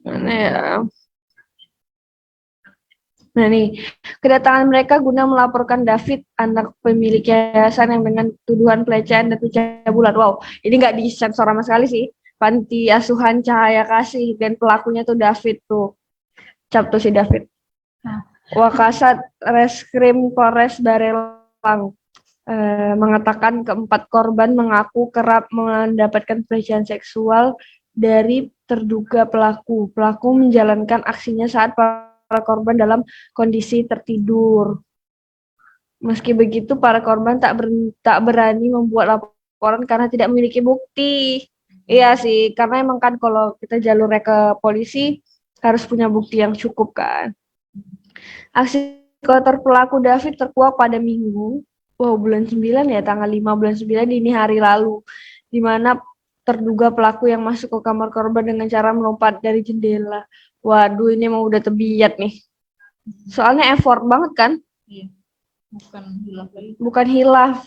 Mana ya? Nah nih, kedatangan mereka guna melaporkan David, anak pemilik yayasan yang dengan tuduhan pelecehan dan pencabulan. Wow, ini nggak disensor sama sekali sih. Panti Asuhan Cahaya Kasih dan pelakunya tuh David tuh. Cap tuh si David. Wakasat Reskrim Polres Barelang mengatakan keempat korban mengaku kerap mendapatkan pelecehan seksual dari terduga pelaku. Pelaku menjalankan aksinya saat para korban dalam kondisi tertidur. Meski begitu, para korban tak berani membuat laporan karena tidak memiliki bukti. Iya sih, karena emang kan kalau kita jalurnya ke polisi harus punya bukti yang cukup kan. Aksi kotor pelaku David terkuak pada Minggu, bulan 9 ya, tanggal 5 bulan 9 dini hari lalu, di mana terduga pelaku yang masuk ke kamar korban dengan cara melompat dari jendela. Waduh, ini emang udah terbiat nih. Soalnya effort banget kan? Iya, bukan hilaf lagi. Bukan hilaf.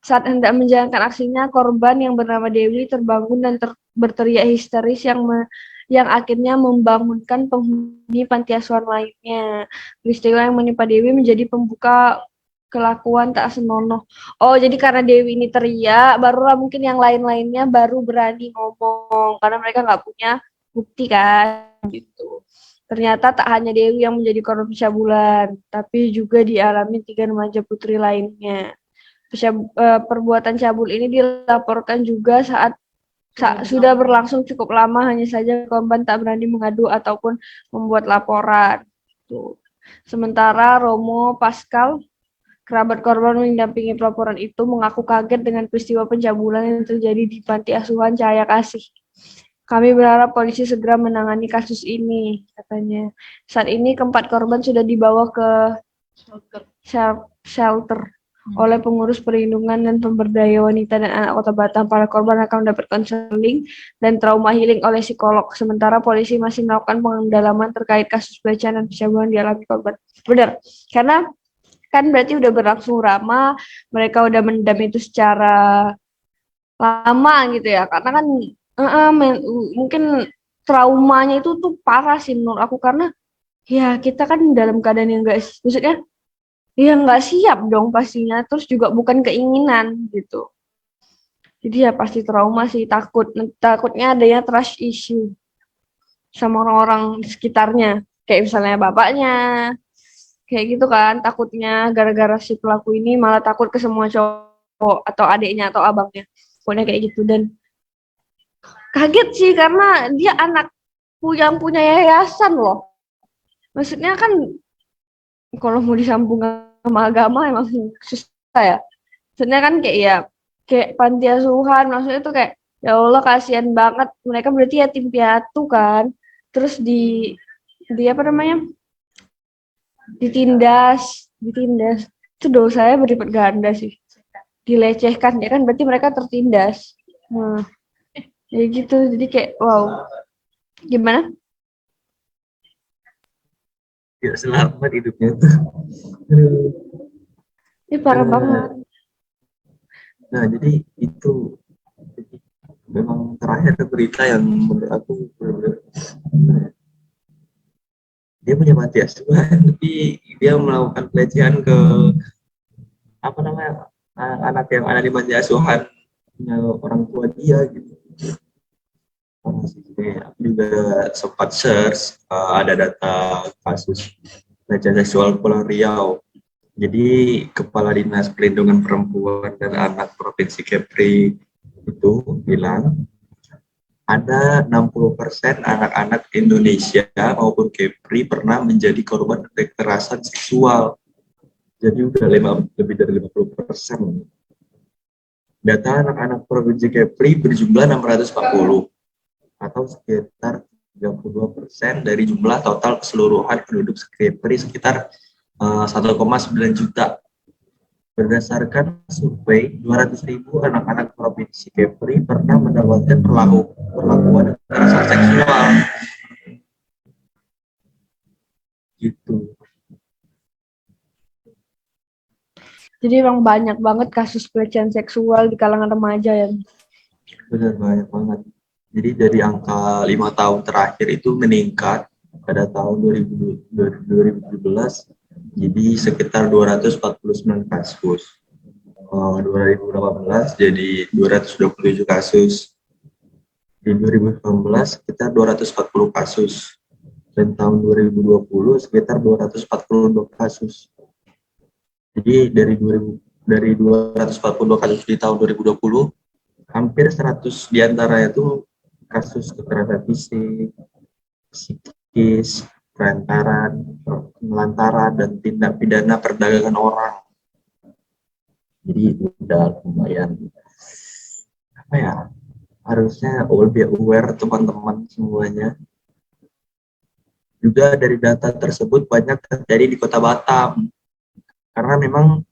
Saat hendak menjalankan aksinya, korban yang bernama Dewi terbangun dan berteriak histeris yang akhirnya membangunkan penghuni panti asuhan lainnya. Peristiwa yang menimpa Dewi menjadi pembuka kelakuan tak senonoh. Oh, jadi karena Dewi ini teriak, barulah mungkin yang lain-lainnya baru berani ngomong karena mereka nggak punya bukti kan gitu. Ternyata tak hanya Dewi yang menjadi korban pencabulan, tapi juga dialami 3 remaja putri lainnya. Perbuatan cabul ini dilaporkan juga saat sudah berlangsung cukup lama, hanya saja korban tak berani mengadu ataupun membuat laporan. Tuh. Sementara Romo Pascal, kerabat korban mendampingi pelaporan itu, mengaku kaget dengan peristiwa pencabulan yang terjadi di Panti Asuhan Cahaya Kasih. Kami berharap polisi segera menangani kasus ini, katanya. Saat ini keempat korban sudah dibawa ke shelter oleh pengurus perlindungan dan pemberdayaan wanita dan anak Kota Batam. Para korban akan mendapat konseling dan trauma healing oleh psikolog. Sementara polisi masih melakukan pendalaman terkait kasus pelecehan dan pencabulan dialami korban. Benar, karena kan berarti udah berlangsung lama, mereka udah mendam itu secara lama gitu ya. Karena kan mungkin traumanya itu tuh parah sih menurut aku, karena ya kita kan dalam keadaan yang enggak, maksudnya ya nggak siap dong pastinya, terus juga bukan keinginan gitu. Jadi ya pasti trauma sih, takutnya adanya trust issue sama orang-orang di sekitarnya, kayak misalnya bapaknya, kayak gitu kan, takutnya gara-gara si pelaku ini malah takut ke semua cowok atau adiknya atau abangnya, pokoknya kayak gitu. Dan kaget sih karena dia anak yang punya yayasan loh, maksudnya kan kalau mau disambung sama agama emang susah ya. Sebenarnya kan kayak panti asuhan, maksudnya tuh kayak ya Allah kasihan banget, mereka berarti yatim piatu kan, terus di apa namanya, ditindas itu dosanya berlipat ganda sih, dilecehkan ya kan, berarti mereka tertindas. Ya gitu, jadi kayak wow, gimana Tidak selamat hidupnya tuh. ini parah banget. Nah, jadi itu memang terakhir berita yang menurut aku dia punya mati asuhan, tapi dia melakukan pelecehan ke apa namanya anak yang ada di panti asuhan punya orang tua dia gitu. Aku juga sempat search ada data kasus pelecehan seksual Pulau Riau. Jadi Kepala Dinas Perlindungan Perempuan dan Anak Provinsi Kepri itu bilang ada 60% anak-anak Indonesia maupun Kepri pernah menjadi korban kekerasan seksual. Jadi udah lebih dari 50%. Data anak-anak Provinsi Kepri berjumlah 640 atau sekitar 32% dari jumlah total keseluruhan penduduk Kepri sekitar 1,9 juta. Berdasarkan survei, 200.000 anak-anak Provinsi Kepri pernah mendapatkan perlakuan kekerasan seksual. Gitu. Jadi emang banyak banget kasus pelecehan seksual di kalangan remaja ya. Benar, banyak banget. Jadi dari angka 5 tahun terakhir itu meningkat pada tahun 2017 jadi sekitar 249 kasus. 2018 jadi 227 kasus. Di 2019 sekitar 240 kasus. Dan tahun 2020 sekitar 242 kasus. Jadi dari 242 kasus di tahun 2020, hampir 100 diantaranya itu kasus kekerasan fisik, psikis, penelantaran, dan tindak pidana perdagangan orang. Jadi udah lumayan, apa ya, harusnya lebih aware teman-teman semuanya. Juga dari data tersebut banyak terjadi di Kota Batam, karena memang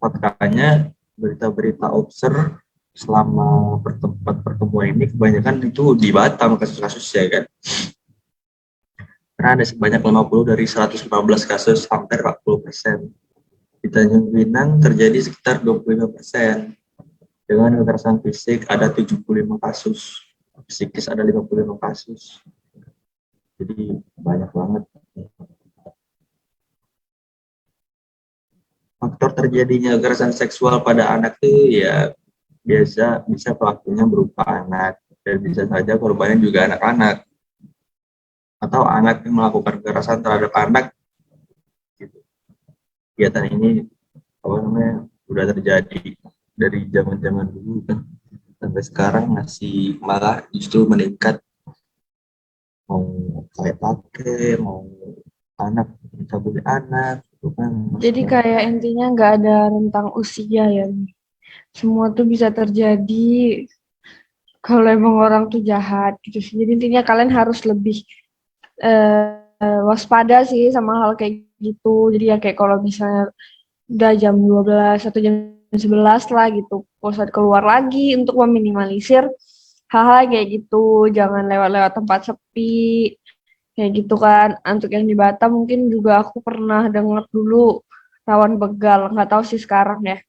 faktanya berita-berita obser selama pertemuan ini kebanyakan itu di Batam kasus-kasusnya kan. Karena ada sebanyak 50 dari 115 kasus, hampir 40%. Di Tanjung Pinang terjadi sekitar 25%. Dengan kekerasan fisik ada 75 kasus, psikis ada 55 kasus. Jadi banyak banget. Faktor terjadinya kekerasan seksual pada anak itu ya bisa pelakunya berupa anak, dan bisa saja korbannya juga anak-anak atau anak yang melakukan kekerasan terhadap anak. Gitu. Kegiatan ini udah terjadi dari zaman-zaman dulu kan sampai sekarang masih malah justru meningkat. Mau kayak pakai, mau anak mencabuli anak itu kan. Jadi kayak intinya nggak ada rentang usia ya. Semua tuh bisa terjadi kalau emang orang tuh jahat gitu sih. Jadi intinya kalian harus lebih waspada sih sama hal kayak gitu. Jadi ya kayak kalau misalnya udah jam 12 atau jam 11 lah gitu, pusat keluar lagi untuk meminimalisir hal-hal kayak gitu. Jangan lewat-lewat tempat sepi kayak gitu kan. Untuk yang di Batam mungkin juga aku pernah dengar dulu rawan begal, nggak tahu sih sekarang ya.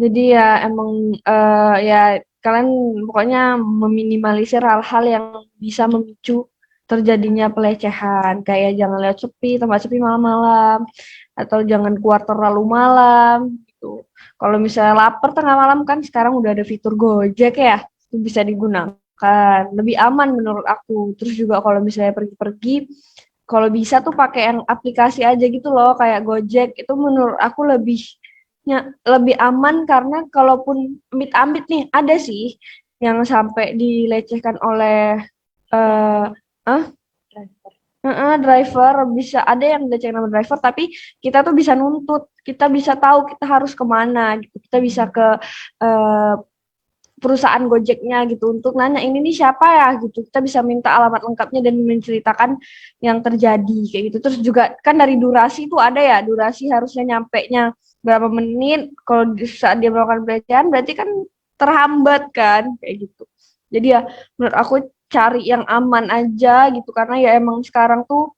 Jadi ya emang ya kalian pokoknya meminimalisir hal-hal yang bisa memicu terjadinya pelecehan, kayak jangan lewat tempat sepi malam-malam, atau jangan keluar terlalu malam gitu. Kalau misalnya lapar tengah malam kan sekarang udah ada fitur Gojek ya, itu bisa digunakan. Lebih aman menurut aku. Terus juga kalau misalnya pergi-pergi, kalau bisa tuh pakai yang aplikasi aja gitu loh, kayak Gojek. Itu menurut aku lebih aman, karena kalaupun amit-amit nih ada sih yang sampai dilecehkan oleh eh driver, bisa ada yang dilecehkan sama driver, tapi kita tuh bisa nuntut, kita bisa tahu kita harus kemana gitu, kita bisa ke eh, perusahaan Gojeknya gitu untuk nanya ini nih siapa ya gitu, kita bisa minta alamat lengkapnya dan menceritakan yang terjadi kayak gitu. Terus juga kan dari durasi itu ada ya, durasi harusnya nyampe nya berapa menit. Kalau saat dia melakukan pelecehan berarti kan terhambat kan kayak gitu. Jadi ya menurut aku cari yang aman aja gitu, karena ya emang sekarang tuh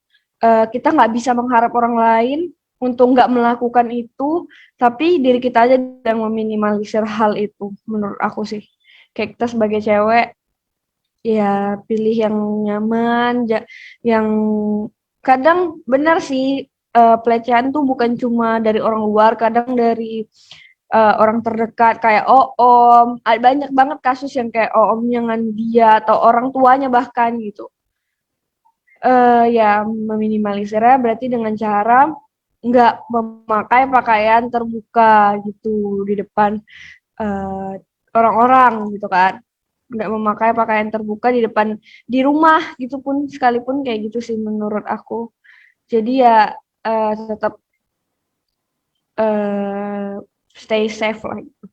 kita nggak bisa mengharap orang lain untuk nggak melakukan itu, tapi diri kita aja yang meminimalisir hal itu menurut aku sih. Kayak kita sebagai cewek ya pilih yang nyaman, yang kadang benar sih, pelecehan tuh bukan cuma dari orang luar, kadang dari orang terdekat kayak om, banyak banget kasus yang kayak omnya dengan dia atau orang tuanya bahkan gitu. Ya meminimalisirnya berarti dengan cara nggak memakai pakaian terbuka gitu di depan eh, orang-orang gitu kan, nggak memakai pakaian terbuka di depan di rumah gitu pun sekalipun kayak gitu sih menurut aku. Jadi ya tetap eh, stay safe lah gitu.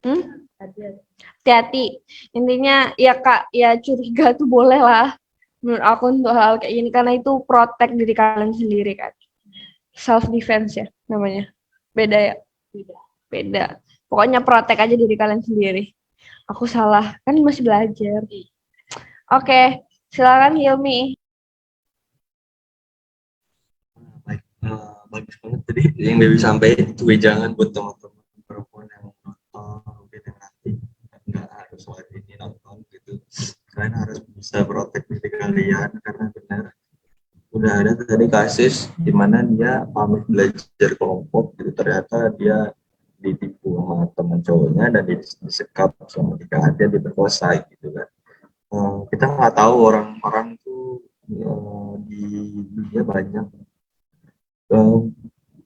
Hmm? Hati-hati. Intinya ya Kak, ya curiga tuh boleh lah menurut aku untuk hal kayak ini, karena itu protect diri kalian sendiri kan. Self defense ya namanya. Beda ya? Beda. Pokoknya protect aja diri kalian sendiri. Aku salah, kan masih belajar. Oke, silakan Hilmi. Baik, bagus banget tadi yang Dewi sampaikan itu, jangan buat teman-teman perempuan yang nonton mungkin yang nanti nggak harus hari ini nonton kalian harus bisa protek diri kalian, karena benar udah ada tadi kasus di mana dia pamit belajar kelompok gitu, ternyata dia ditipu sama teman cowoknya dan disekap sama dia diperkosa gitu kan. Kita nggak tahu orang-orang tuh di dunia banyak, eh,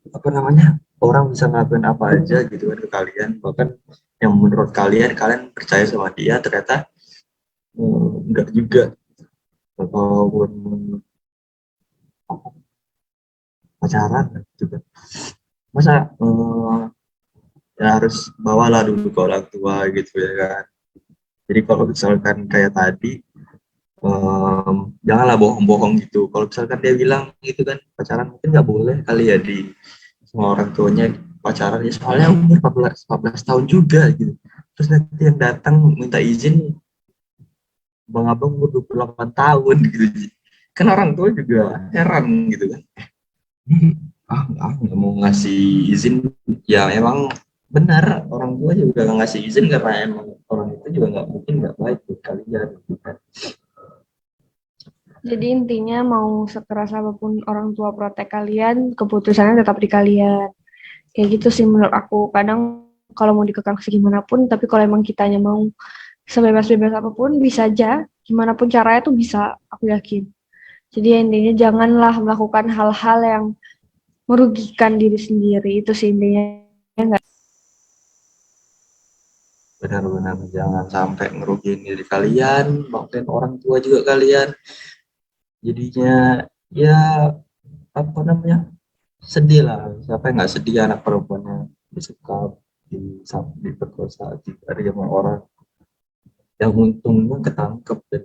apa namanya, orang bisa ngelakuin apa aja gitu kan ke kalian, bahkan yang menurut kalian percaya sama dia ternyata enggak juga, ataupun pacaran gitu kan. Masa ya harus bawalah dulu ke orang tua gitu ya kan. Jadi kalau misalkan kayak tadi, janganlah bohong-bohong gitu. Kalau misalkan dia bilang gitu kan pacaran, mungkin nggak boleh kali ya di sama orang tuanya pacaran ya, soalnya umur 14 tahun juga gitu. Terus nanti yang datang minta izin bang abang umur 28 tahun gitu. Kan orang tua juga heran gitu kan. Nggak mau ngasih izin, ya emang benar orang tua juga nggak ngasih izin karena emang orang itu juga nggak mungkin nggak baik buat kalian gitu kan. Jadi intinya mau sekeras apapun orang tua protek kalian, keputusannya tetap di kalian. Kayak gitu sih menurut aku. Kadang kalau mau dikekang segimanapun, tapi kalau emang kitanya mau sebebas-bebas apapun, bisa aja. Gimana pun caranya tuh bisa, aku yakin. Jadi intinya janganlah melakukan hal-hal yang merugikan diri sendiri. Itu sih intinya. Benar-benar jangan sampai ngerugiin diri kalian, bahkan orang tua juga kalian. Jadinya ya apa namanya, sedih lah. Siapa yang nggak sedih anak perempuannya disekap, diperkosa, dari sama orang yang untungnya ketangkep, dan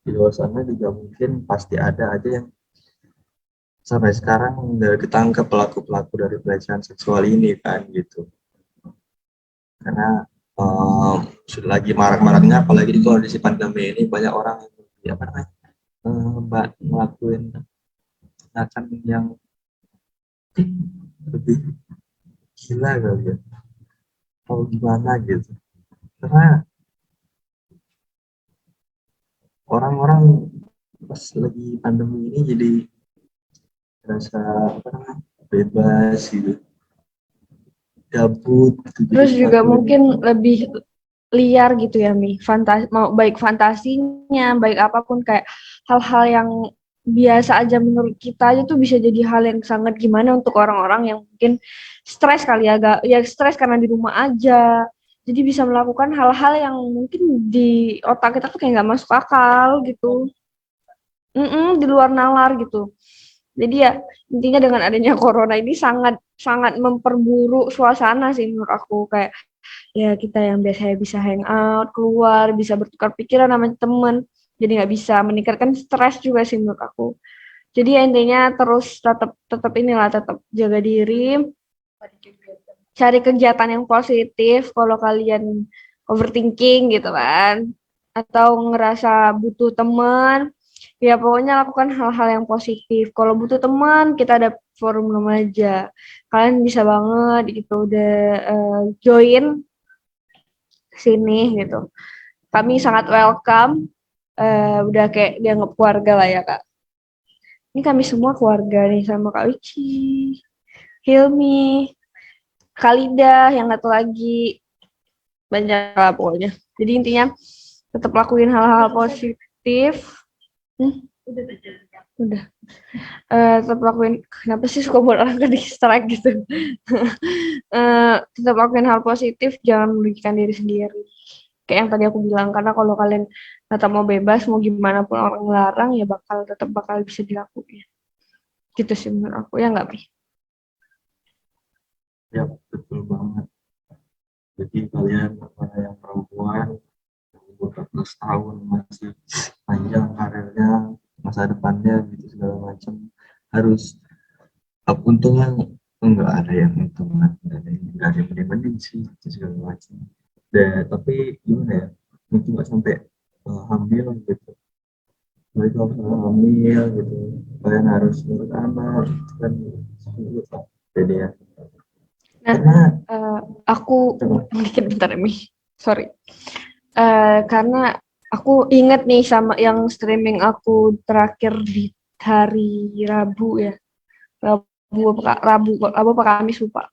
di luar sana juga mungkin pasti ada aja yang sampai sekarang nggak ketangkep pelaku-pelaku dari pelecehan seksual ini kan gitu. Karena sudah lagi marak-maraknya, apalagi di kondisi pandemi ini, banyak orang yang apa namanya, ngelakuin tindakan yang lebih gila kali ya, atau gimana gitu. Karena orang-orang pas lagi pandemi ini jadi rasa apa namanya, bebas gitu, gabut gitu, jadi Terus juga ngelakuin. mungkin lebih liar gitu ya Mi, mau baik fantasinya, baik apapun, kayak hal-hal yang biasa aja menurut kita aja tuh bisa jadi hal yang sangat gimana untuk orang-orang yang mungkin stres kali ya, agak ya stres karena di rumah aja. Jadi bisa melakukan hal-hal yang mungkin di otak kita tuh kayak nggak masuk akal gitu. Di luar nalar gitu. Jadi ya intinya dengan adanya corona ini sangat sangat memperburuk suasana sih menurut aku, kayak ya kita yang biasanya bisa hangout, keluar, bisa bertukar pikiran sama temen, jadi nggak bisa, meningkatkan stres juga sih menurut aku. Jadi ya intinya terus tetap tetap inilah, tetap jaga diri, cari kegiatan yang positif kalau kalian overthinking gitu kan, atau ngerasa butuh teman, ya pokoknya lakukan hal-hal yang positif. Kalau butuh teman, kita ada forum remaja, kalian bisa banget gitu udah join sini gitu. Kami sangat welcome, udah kayak dianggap keluarga lah ya Kak. Ini kami semua keluarga nih sama Kak Wici, Hilmi, Kalida yang satu lagi, banyak lah pokoknya. Jadi intinya tetap lakuin hal-hal positif. Udah. Tetap lakuin, kenapa sih suka buat orang ke distract gitu. Tetap lakuin hal positif, jangan merugikan diri sendiri. Kayak yang tadi aku bilang, karena kalau kalian tetap mau bebas, mau gimana pun orang larang, ya tetap bakal bisa dilakuin. Gitu sih menurut aku, ya nggak, Pri? Ya betul banget. Jadi kalian para yang perempuan umur 14 tahun masih panjang karirnya, masa depannya gitu segala macam, harus untungnya enggak ada yang untungan, enggak ada yang mending sih gitu segala macam. Dan tapi gimana ya, itu nggak sampai hamil gitu. Jadi kalau misalnya hamil gitu, kalian harus ngurus anak gitu kan, sulit lah. Jadi ya, Nah, karena aku coba, dikit bentar, Mi. Sorry. Karena Aku inget nih sama yang streaming aku terakhir di hari Rabu ya. Rabu apa Kamis lupa.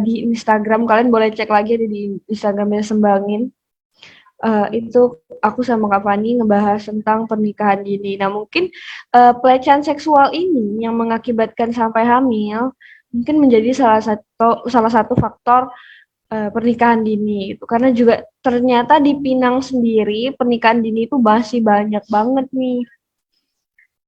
Di Instagram kalian boleh cek lagi ada di Instagramnya Sembangin. Itu aku sama Kak Fani ngebahas tentang pernikahan dini. Nah, mungkin pelecehan seksual ini yang mengakibatkan sampai hamil mungkin menjadi salah satu faktor pernikahan dini itu. Karena juga ternyata di Pinang sendiri pernikahan dini itu masih banyak banget nih.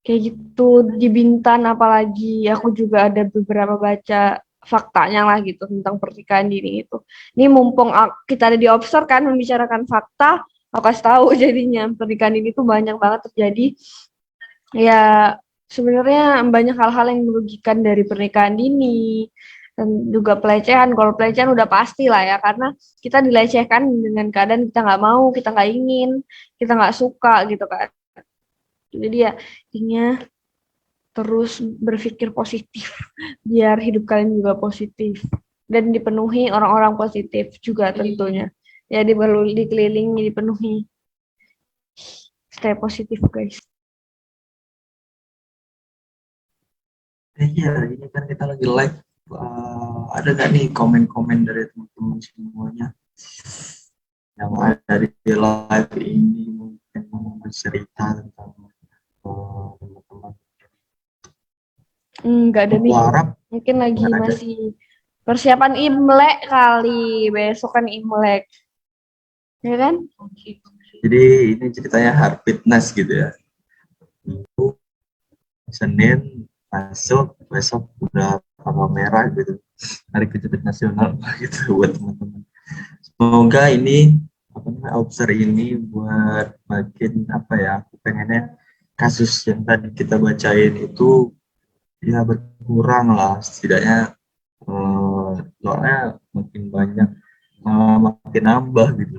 Kayak gitu di Bintan apalagi aku juga ada beberapa baca faktanya lah gitu tentang pernikahan dini itu. Ini mumpung kita ada di Obser kan membicarakan fakta, aku kasih tahu jadinya pernikahan dini tuh banyak banget terjadi. Ya sebenarnya banyak hal-hal yang merugikan dari pernikahan dini dan juga pelecehan. Kalau pelecehan udah pasti lah ya karena kita dilecehkan dengan keadaan kita nggak mau, kita nggak ingin, kita nggak suka gitu kan. Jadi ya intinya terus berpikir positif biar hidup kalian juga positif dan dipenuhi orang-orang positif juga tentunya. Ya dikelilingi, dipenuhi. Stay positif guys. Iya, ini kan kita lagi live. Ada nggak nih komen-komen dari teman-teman semuanya yang ada di live ini mungkin mau bercerita tentang teman-teman Nggak ada nih. Arab? Mungkin lagi Nggak ada. masih persiapan Imlek kali. Besok kan Imlek. Ya kan? Jadi ini ceritanya hard fitness gitu ya. Minggu, Senin masuk, besok udah tanggal merah gitu. Hari kejutan nasional gitu buat teman-teman. Semoga ini apa namanya obser ini buat makin apa ya, aku pengennya kasus yang tadi kita bacain itu ya berkurang lah setidaknya, soalnya makin banyak makin nambah gitu.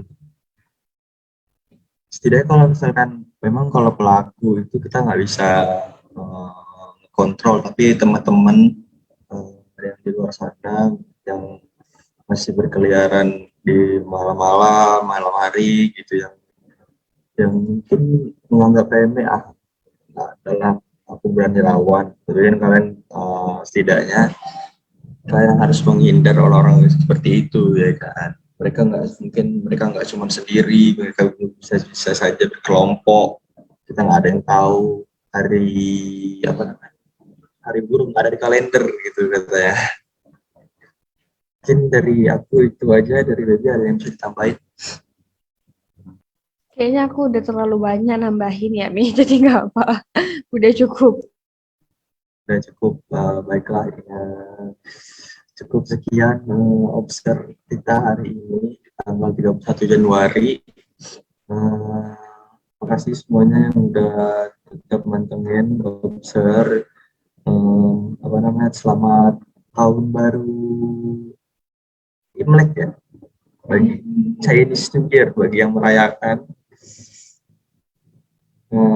Setidaknya kalau misalkan memang kalau pelaku itu kita nggak bisa kontrol, tapi teman-teman yang di luar sana yang masih berkeliaran di malam hari gitu yang mungkin menganggap remeh nah, adalah aku berani lawan. Tapi kan kalian setidaknya kalian harus menghindar orang-orang seperti itu ya kan. Mereka nggak cuma sendiri, mereka bisa saja berkelompok. Kita nggak ada yang tahu hari apa namanya hari burung ada di kalender gitu katanya. Mungkin dari aku itu aja, dari Baby ada yang bisa ditambahin. Kayaknya aku udah terlalu banyak nambahin ya, Mi. Jadi nggak apa. Udah cukup. Udah cukup, baiklah ya. Cukup sekian obser kita hari ini tanggal 31 Januari. Terima kasih semuanya yang udah tetap mantengin obser. Apa namanya, selamat tahun baru Imlek ya bagi Chinese New Year bagi yang merayakan.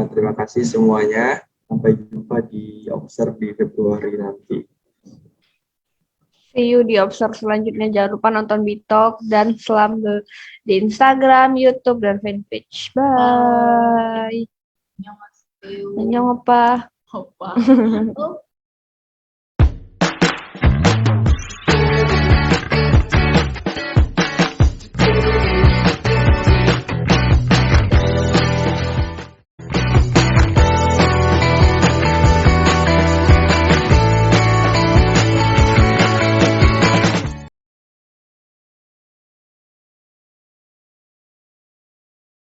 Terima kasih semuanya. Sampai jumpa di Obser di Februari nanti. See you di Observe selanjutnya. Jangan lupa nonton Bitalk dan Slam di Instagram, YouTube, dan fanpage. Bye. Annyeonghaseyo. Annyeong apa? Opa.